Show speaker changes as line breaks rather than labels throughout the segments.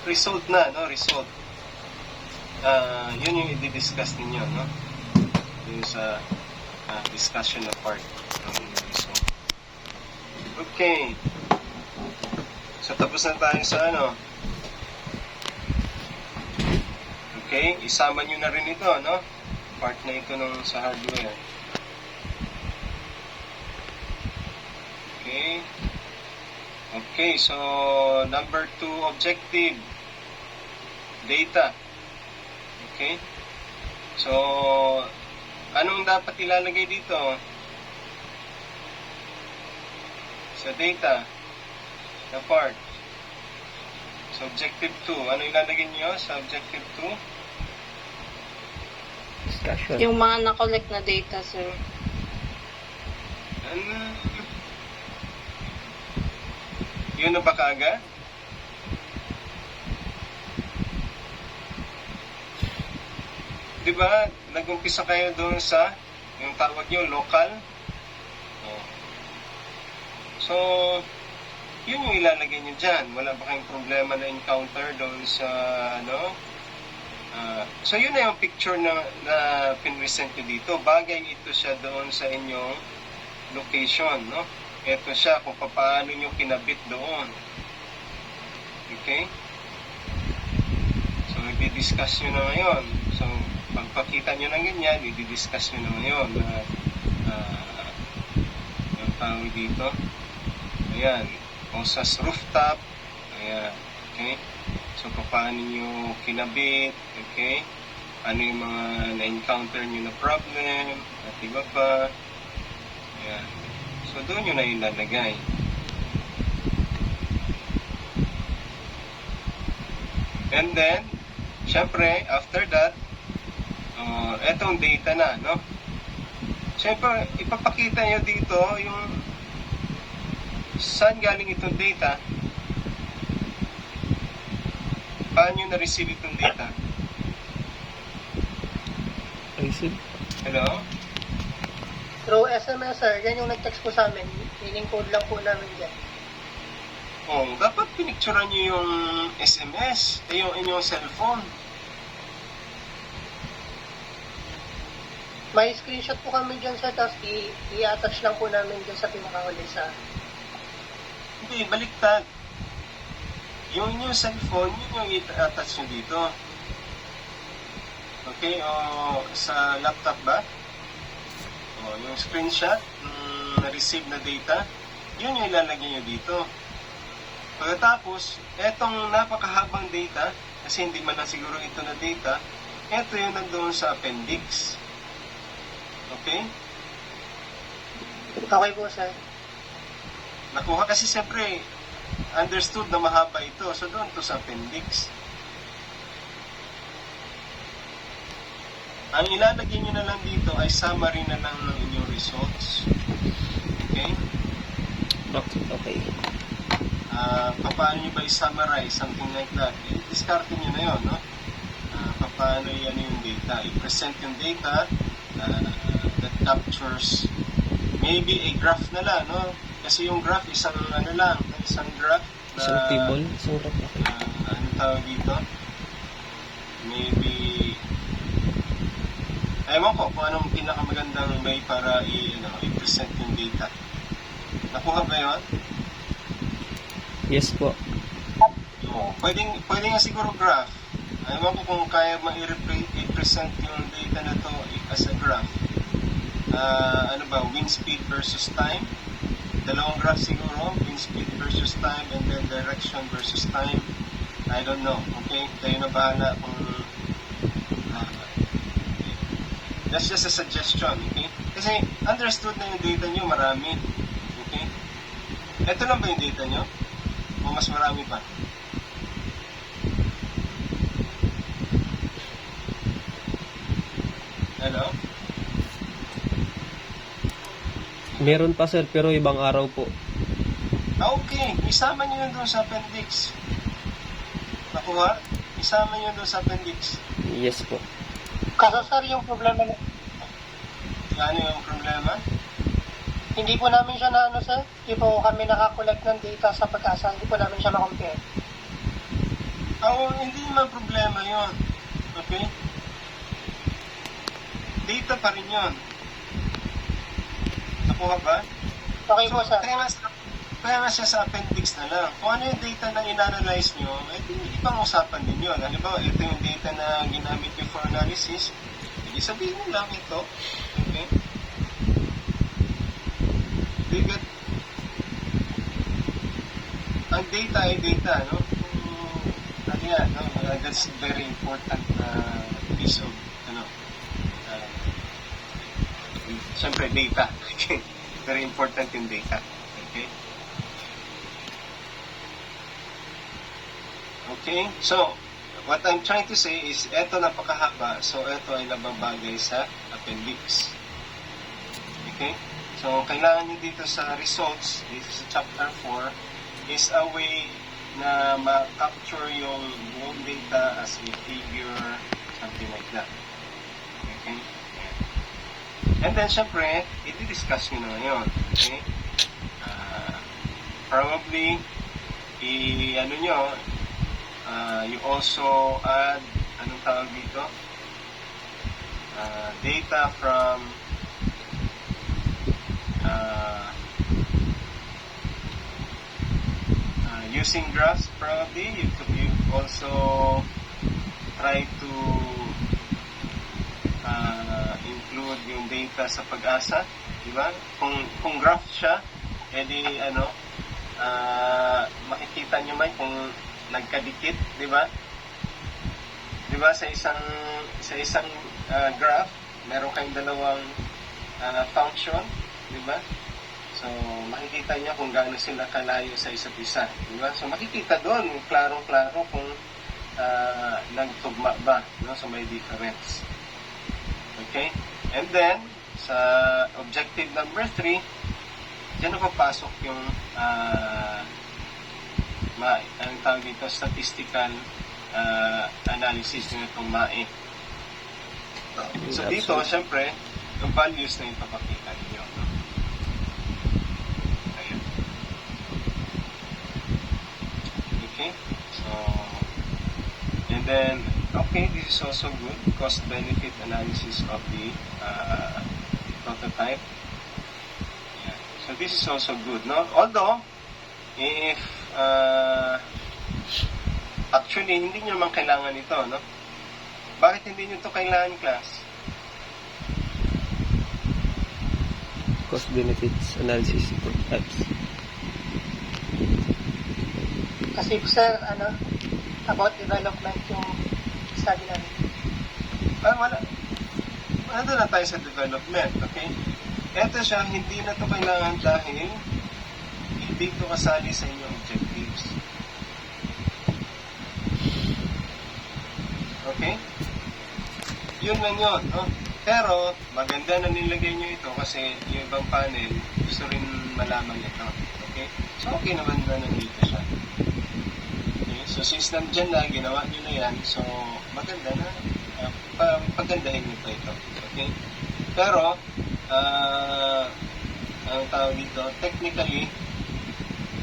result na, no? Result. Yun yung i-discuss ninyo, no? Yung sa discussion na part ng result. Okay. So, tapos na tayo sa ano. Okay, isama nyo na rin ito, no? Part na ito nung sa hardware. Okay. Okay, so number 2 objective. Data. Okay. So, anong dapat ilalagay dito? Sa data. Na part. So, objective 2. Ano ilalagay niyo sa objective 2?
Discussion.
Yung mga na-collect na data, sir.
Yun na ba kaagad? Diba, nag-umpisa kayo doon sa yung tawag nyo, local. So, yun yung ilalagay nyo dyan. Wala ba kayong problema na encounter doon sa, ano? So, yun na yung picture na pinresent nyo dito. Bagay ito siya doon sa inyong location, no? Ito siya kung paano nyo kinabit doon. Okay? So, i-discuss nyo na ngayon. So, pagpakita nyo ng ganyan, i-discuss nyo na ngayon na yung tawag dito. Ayan. OSAS rooftop. Ayan. Okay? So, paano nyo kinabit. Okay? Ano yung mga na-encounter nyo na problem. At iba pa. Ayan. So, doon yun na ilalagay. And then, syempre, after that, etong data na, no? Syempre, ipapakita nyo dito yung saan galing itong data. Paano nyo na-receive itong data?
Receive.
Hello?
Through SMS, sir. Yan yung nag-text po sa amin. Code lang po namin dyan.
Dapat pinicturean nyo yung SMS, yung inyong cellphone.
May screenshot po kami dyan, sir. Tapos i-attach lang po namin dyan sa pinakahuli sa...
Hindi, baliktad. Yung inyong cellphone, yun yung i-attach nyo dito. Okay, sa laptop ba? Yung screenshot na-receive na data, yun yung ilalagay nyo dito. Pagkatapos, etong napakahabang data, kasi hindi man lang siguro ito na data, eto yung nandoon sa appendix. Okay?
Okay po, sir.
Nakuha kasi siyempre, understood na mahaba ito. So, doon to sa appendix. Ang ilalagay nyo na lang dito ay summary na lang ng inyong results. Okay?
Okay.
Paano nyo ba i-summarize? Something like that. I-discard nyo na yun, no? Paano yan yung data? I-present yung data that captures maybe a graph na lang, no? Kasi yung graph, isang graph na...
Isang table. Isang graph. Okay.
Anong tawag dito? Maybe... Ewan ko kung anong pinakamagandang way para i-present yung data. Nakuha ba yun?
Yes po.
Pwedeng nga siguro graph. Ewan ko kung kaya i-present yung data na to as a graph. Wind speed versus time. Dalawang graph siguro, wind speed versus time and then direction versus time. I don't know. Okay? Kayo na bahala kung that's just a suggestion, okay? Kasi understood na yung data nyo, marami. Okay? Ito lang ba yung data nyo? O mas marami pa? Hello?
Meron pa sir, pero ibang araw po.
Okay. Isama nyo yun doon sa appendix. Nakuha? Isama nyo doon sa appendix.
Yes po.
Kaso, sir, yung problema na...
Ano yung problema?
Hindi po namin siya sir. Hindi po kami nakakollect ng data sa pag-asa. Hindi po namin siya ma-compare.
Oo, hindi naman problema yon. Okay? Data pa rin yon. Nakuha ba?
Okay po, sir.
Kaya nga siya sa appendix na lang. Kung ano yung data na in-analyze nyo, ibang usapan din yun. Halimbawa, ito yung data na ginamit nyo for analysis, hindi sabihin mo lang ito. Okay? Bigat. Ang data ay data, no? Ano yan, no? That's very important piece of, siyempre data. Okay? Very important yung data. Okay? Okay? So, what I'm trying to say is, eto napakahaba, so eto ay nababagay sa appendix. Okay? So, kailangan nyo dito sa results, dito sa chapter 4, is a way na ma-capture yung buong data as a figure, something like that. Okay? And then, syempre, i-discuss nyo na ngayon. Okay? Probably, you also add, anong tawag dito? Data from using graphs, probably. You also try to include yung data sa pag-asa, di ba? Kung graph siya, edi makikita nyo may kung nagkadikit, di ba? Di ba sa isang graph, meron kayong dalawang function, di ba? So, makikita niya kung gaano sila kalayo sa isa't isa, di ba? So, makikita doon, klarong-klaro kung nagtugma ba, no? So, may difference. Okay? And then, sa objective number 3, dyan na papasok yung ang tawag dito, statistical analysis ng itong MAE. So, dito, syempre, yung values na yung papakita ninyo. No? Ayan. Okay? So, and then, okay, this is also good. Cost-benefit analysis of the prototype. Yeah. So, this is also good, no? Although, if actually, hindi nyo naman kailangan ito, no? Bakit hindi nyo ito kailangan, class?
Cost benefits analysis types.
Kasi sir, about development yung study namin.
Wala. Ano na tayo sa development, okay? Ito siya, hindi na ito kailangan dahil hindi ito kasali sa inyong objectives. Okay? Yun lang yun, no? Pero, maganda na nilagay nyo ito kasi yung ibang panel gusto rin malaman ito. Okay? So, okay naman na nandito siya. Okay? So, since nandyan na, ginawa nyo na yan, so, maganda na. Pagandahin nyo pa ito. Okay? Pero, ang tawag dito, technically,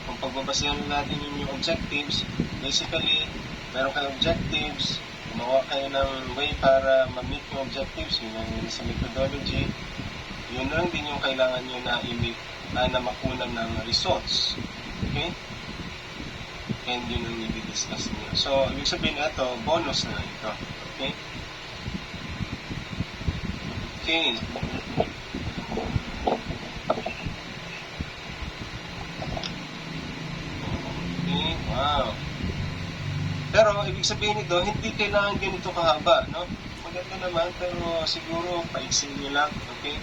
kung pagbabasehan natin yung objectives, basically, meron kayong objectives, gumawa kayo ng way para ma-meet yung objectives, yun ang sa methodology, yun lang din yung kailangan nyo na makunan ng results. Okay? And yun ang i-discuss nyo. So, ibig sabihin ito, bonus na ito. Okay? Okay. Okay, wow. Pero, ibig sabihin nito, hindi kailangan ganito kahaba, no? Maganda naman, pero siguro, paiksin nyo lang, okay?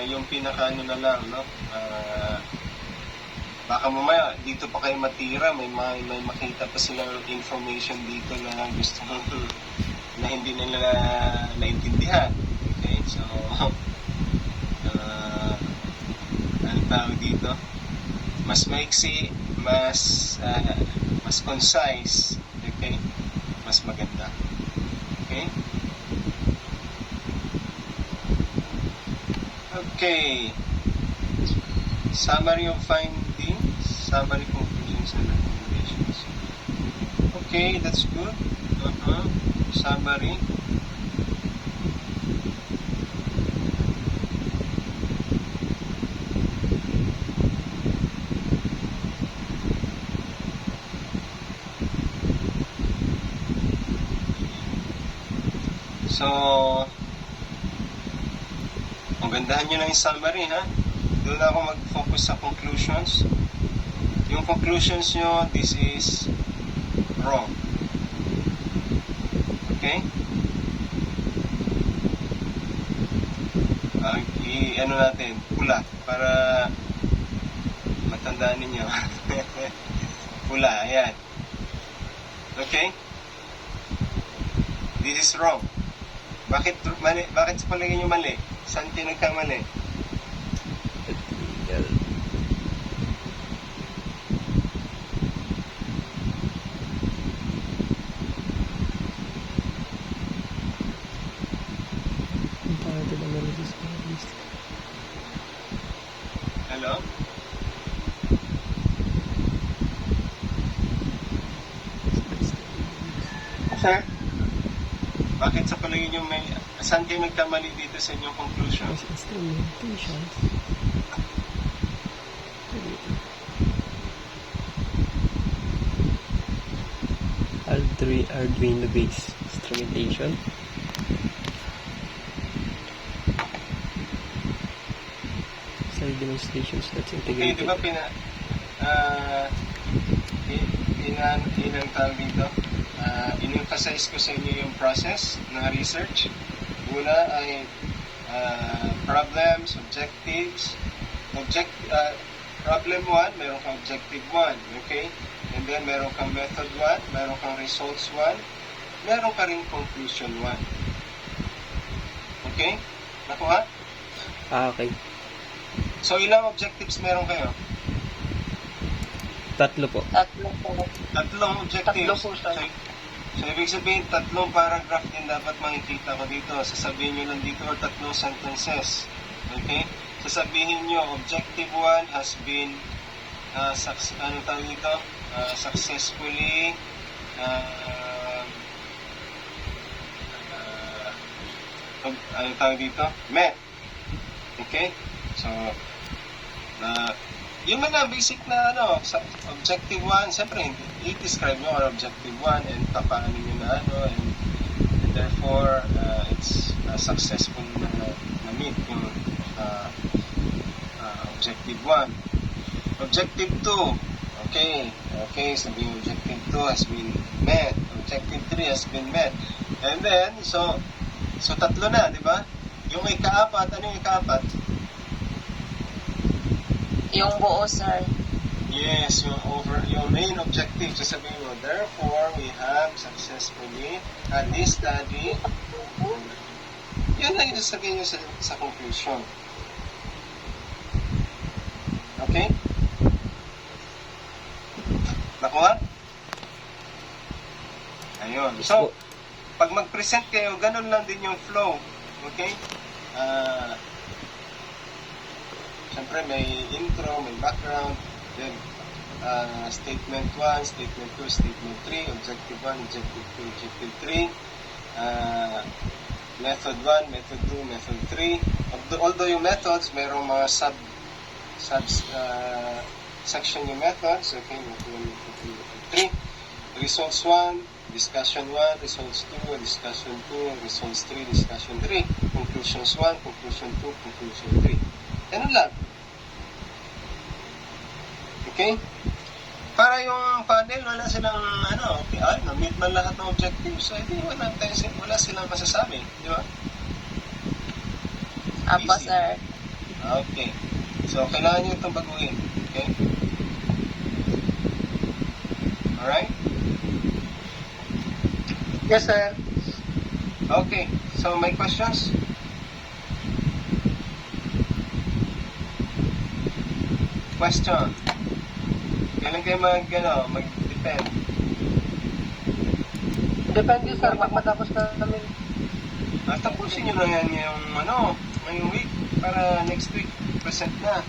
Yung pinaka-ano na lang, no? Baka mamaya, dito pa kayo matira, may makita pa silang information dito na gusto na hindi nila naintindihan. Okay, so, ano tawag dito? Mas maiksi, mas concise, okay? Mas maganda. Okay? Okay. Summary of findings, summary conclusions and recommendations. Okay, that's good. Summary. So, magandahan nyo na yung summary, ha? Doon ako mag-focus sa conclusions. Yung conclusions nyo, this is wrong. Okay? I-ano natin, pula, para matandaan ninyo. Pula, ayan. Okay? This is wrong. Bakit mali? Bakit sa palagay nyo mali? Saan kayo nagkamali? Hello?
Sir?
Bakit sa palagay nyo may... Saan kayo nagkamali dito sa inyong conclusion?
Instrumentations. Arduino based instrumentation. Side demonstrations that's
Okay, di
integrated.
ba ilang tawag dito? In-emphasize ko sa inyo yung process ng research. Una ay problems, objectives. Problem 1, meron kang objective 1, okay? And then meron kang method 1, meron kang results 1, meron ka rin conclusion 1. Okay? Nakuha?
Okay.
So, ilang objectives meron kayo?
Tatlo po.
Tatlo po.
Tatlong objectives.
Tatlo po, sir.
So, ibig sabihin, tatlong paragraph din dapat makikita ko dito. Sasabihin nyo lang dito or tatlong sentences. Okay? Sasabihin nyo, objective 1 has been successfully met. Okay? So, yung mga basic na sa objective 1, siyempre, i-describe nyo ang objective 1 and paano nyo na and therefore, it's successful na meet yung objective 1. Objective 2, okay, sabihin objective 2 has been met. Objective 3 has been met. And then, so tatlo na, di ba? Yung ika-apat, ano yung ika-apat?
Yung buo, sir.
Yes, yung main objective. So sabihin mo, therefore, we have successfully had this study. Yan lang yung sasabihin nyo sa conclusion. Okay? Nakuha? Ayun. So, pag mag-present kayo, ganun lang din yung flow. Okay? Siyempre, may intro, may background, then statement 1, statement 2, statement 3, objective 1, objective 2, objective 3, method 1, method 2, method 3. Although yung methods, mayroong mga section yung methods, okay, method 1, method 2, method 3. Results 1, discussion 1, results 2, discussion 2, results 3, discussion 3, conclusions 1, conclusion 2, conclusion 3. Ganun lang. Okay? Para yung panel, wala silang, na-meet man lahat ng objectives. So, hindi, wala silang masasabi. Di ba?
Apo,
Easy.
sir.
Okay. So, kailangan nyo itong baguhin. Okay? Alright?
Yes, sir.
Okay. So, may questions? Question. Kailan kayo mag-depend?
Depende, sir. Matapos na namin.
Tapusin nyo na yan ngayong week para next week present na.